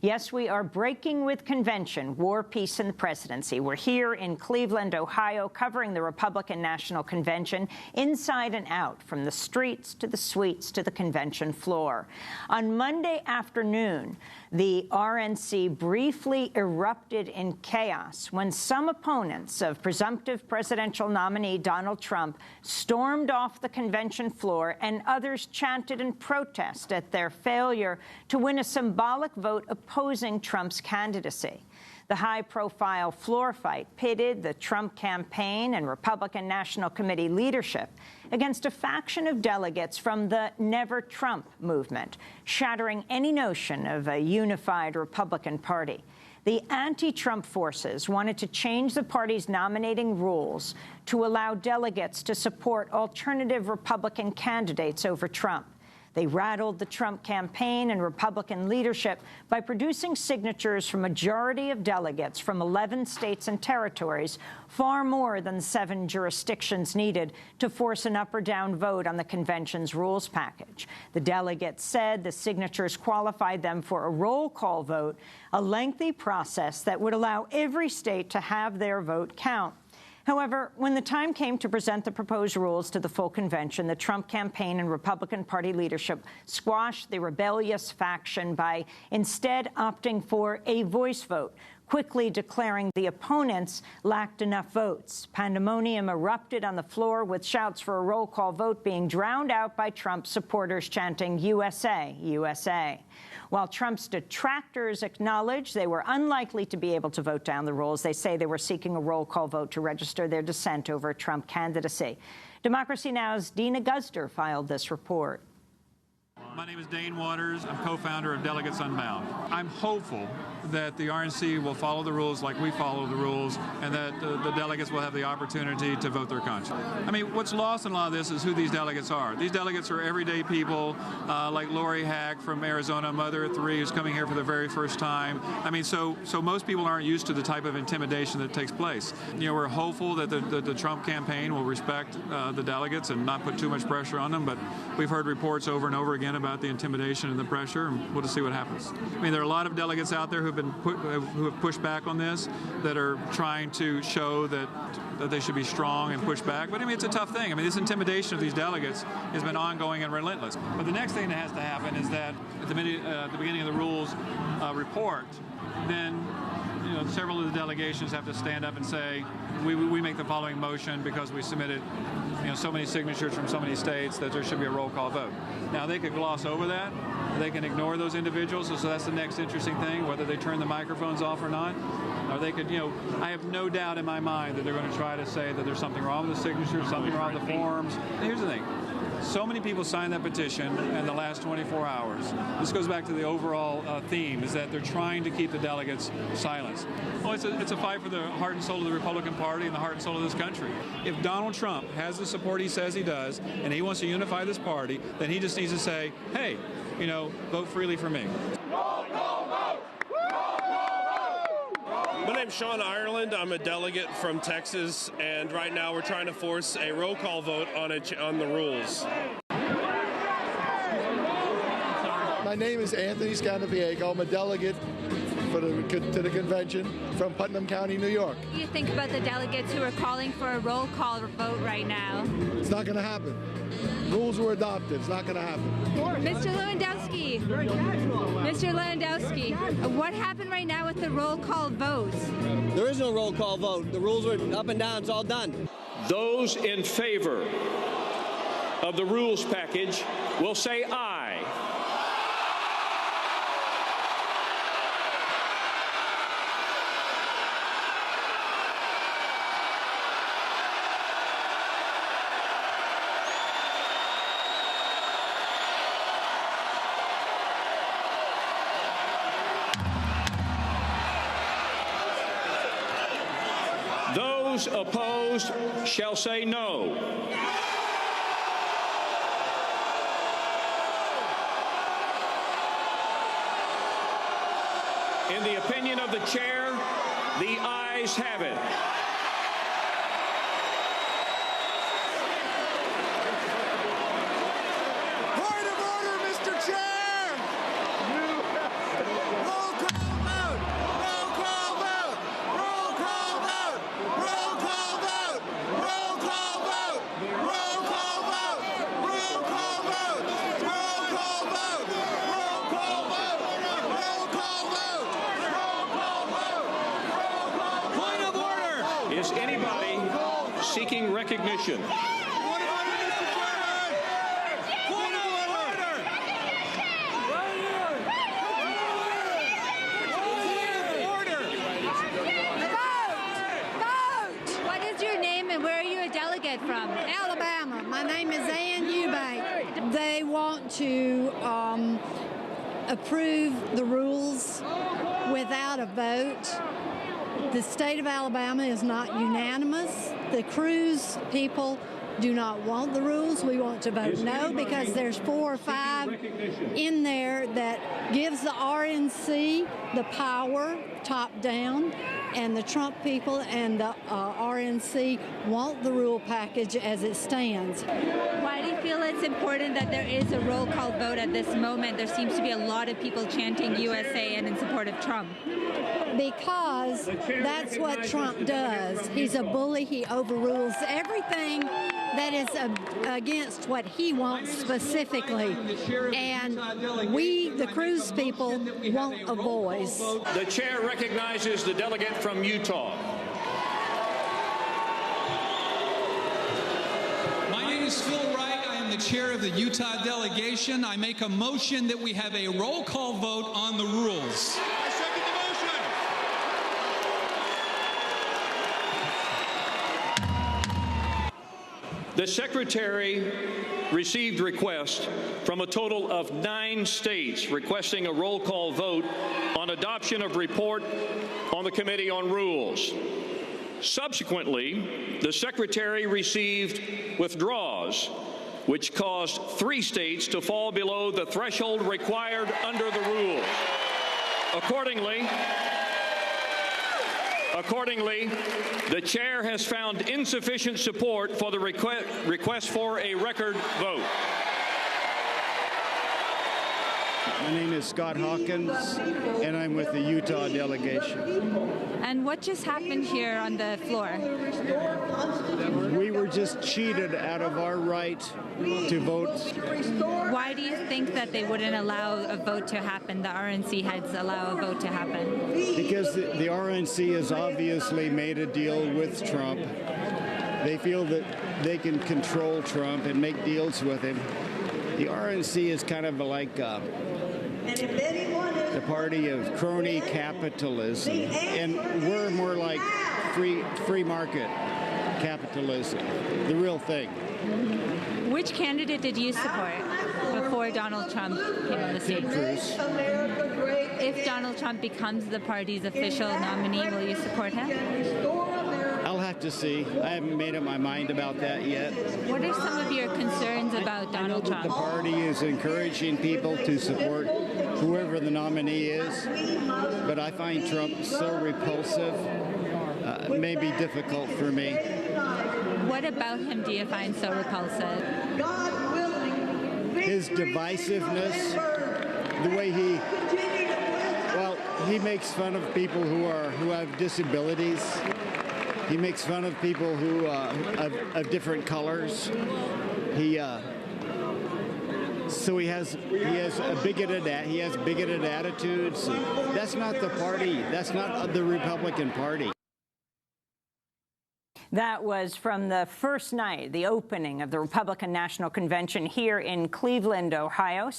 Yes, we are breaking with convention, war, peace, and the presidency. We're here in Cleveland, Ohio, covering the Republican National Convention inside and out, from the streets to the suites to the convention floor. On Monday afternoon, the RNC briefly erupted in chaos when some opponents of presumptive presidential nominee Donald Trump stormed off the convention floor, and others chanted in protest at their failure to win a symbolic vote opposing Trump's candidacy. The high-profile floor fight pitted the Trump campaign and Republican National Committee leadership against a faction of delegates from the Never Trump movement, shattering any notion of a unified Republican Party. The anti-Trump forces wanted to change the party's nominating rules to allow delegates to support alternative Republican candidates over Trump. They rattled the Trump campaign and Republican leadership by producing signatures from a majority of delegates from 11 states and territories, far more than 7 jurisdictions needed to force an up or down vote on the convention's rules package. The delegates said the signatures qualified them for a roll call vote, a lengthy process that would allow every state to have their vote count. However, when the time came to present the proposed rules to the full convention, the Trump campaign and Republican Party leadership squashed the rebellious faction by instead opting for a voice vote, quickly declaring the opponents lacked enough votes. Pandemonium erupted on the floor, with shouts for a roll call vote being drowned out by Trump supporters chanting USA, USA. While Trump's detractors acknowledged they were unlikely to be able to vote down the rules, they say they were seeking a roll call vote to register their dissent over a Trump candidacy. Democracy Now!'s Dina Guzder filed this report. My name is Dane Waters. I'm co-founder of Delegates Unbound. I'm hopeful that the RNC will follow the rules like we follow the rules, and that the delegates will have the opportunity to vote their conscience. I mean, what's lost in a lot of this is who these delegates are. These delegates are everyday people, like Lori Hack from Arizona, mother of 3, who's coming here for the very first time. I mean, so most people aren't used to the type of intimidation that takes place. You know, we're hopeful that the Trump campaign will respect the delegates and not put too much pressure on them, but we've heard reports over and over again about the intimidation and the pressure, and we'll just see what happens. I mean, there are a lot of delegates out there who have pushed back on this, that are trying to show that they should be strong and push back. But I mean, it's a tough thing. I mean, this intimidation of these delegates has been ongoing and relentless. But the next thing that has to happen is that at the beginning of the rules report, then several of the delegations have to stand up and say, we make the following motion because we submitted so many signatures from so many states that there should be a roll call vote. Now, they could gloss over that. They can ignore those individuals, so that's the next interesting thing, whether they turn the microphones off or not. Or they could, I have no doubt in my mind that they're going to try to say that there's something wrong with the signatures, something wrong with the forms. And here's the thing. So many people signed that petition in the last 24 hours. This goes back to the overall theme, is that they're trying to keep the delegates silenced. Well, it's a fight for the heart and soul of the Republican Party and the heart and soul of this country. If Donald Trump has the support he says he does, and he wants to unify this party, then he just needs to say, hey, vote freely for me. My name's Sean Ireland. I'm a delegate from Texas, and right now we're trying to force a roll call vote on the rules. My name is Anthony Scanapiego. I'm a delegate to the convention from Putnam County, New York. What do you think about the delegates who are calling for a roll call vote right now? It's not going to happen. Rules were adopted. It's not going to happen. Mr. Lewandowski, what happened right now with the roll call vote? There is no roll call vote. The rules are up and down. It's all done. Those in favor of the rules package will say aye. Those opposed shall say no. In the opinion of the chair, the ayes have it. Point of order, Mr. Chair! Roll call. Is anybody seeking recognition? From Alabama. My name is Ann Eubank. They want to approve the rules without a vote. The state of Alabama is not unanimous. The cruise people do not want the rules. We want to vote no because there's 4 or 5 in there that gives the RNC the power top down, and the Trump people and the RNC want the rule package as it stands. Why do you feel it's important that there is a roll call vote at this moment? There seems to be a lot of people chanting USA and in support of Trump. Because that's what Trump does. He's a bully. He overrules everything that is against what he wants specifically. And we, the cruise people, want a voice. The chair recognizes the delegate from Utah. My name is Phil Wright. I am the chair of the Utah delegation. I make a motion that we have a roll call vote on the rules. The Secretary received requests from a total of 9 states requesting a roll call vote on adoption of report on the Committee on Rules. Subsequently, the Secretary received withdrawals, which caused 3 states to fall below the threshold required under the rules. Accordingly, the chair has found insufficient support for the request for a record vote. My name is Scott Hawkins, and I'm with the Utah delegation. And what just happened here on the floor? We were just cheated out of our right to vote. Why do you think that they wouldn't allow a vote to happen, the RNC heads allow a vote to happen? Because the RNC has obviously made a deal with Trump. They feel that they can control Trump and make deals with him. The RNC is kind of like the party of crony capitalism, and we're more like free market capitalism, the real thing. Which candidate did you support before Donald Trump came on the stage? Cruz. If Donald Trump becomes the party's official nominee, will you support him? I'll have to see. I haven't made up my mind about that yet. What are some of your concerns about Donald Trump? The party is encouraging people to support whoever the nominee is, but I find Trump so repulsive. It may be difficult for me. What about him do you find so repulsive? His divisiveness, the way he makes fun of people who have disabilities. He makes fun of people who of different colors. So he has bigoted attitudes. That's not the party. That's not the Republican Party. That was from the first night, the opening of the Republican National Convention here in Cleveland, Ohio.